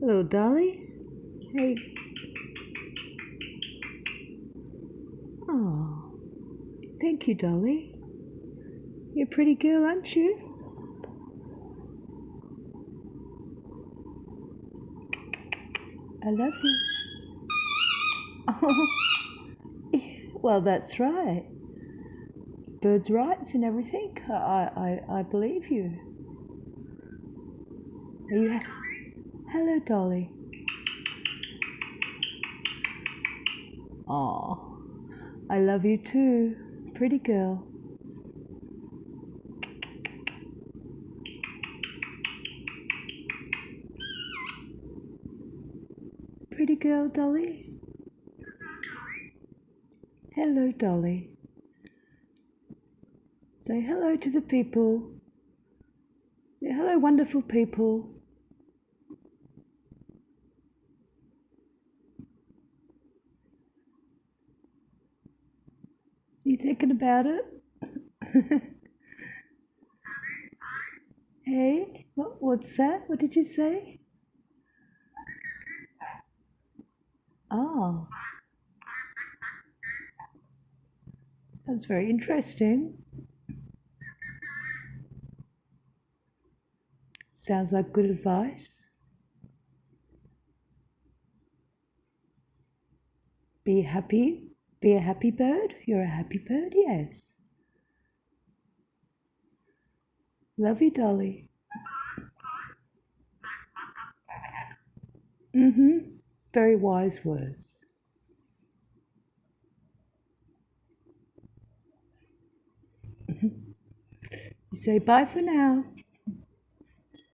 Hello, Dolly. Hey. Oh, thank you, Dolly. You're a pretty girl, aren't you? I love you. Oh, well, that's right. Birds' rights and everything. I believe you. Are you? Hello, Dolly. Oh, I love you too. Pretty girl. Pretty girl, Dolly. Hello, Dolly. Say hello to the people. Say hello, wonderful people. You thinking about it? Hey, what's that? What did you say? Oh, sounds very interesting. Sounds like good advice. Be happy. Be a happy bird. You're a happy bird, yes. Love you, Dolly. Mm-hmm. Very wise words. You say bye for now.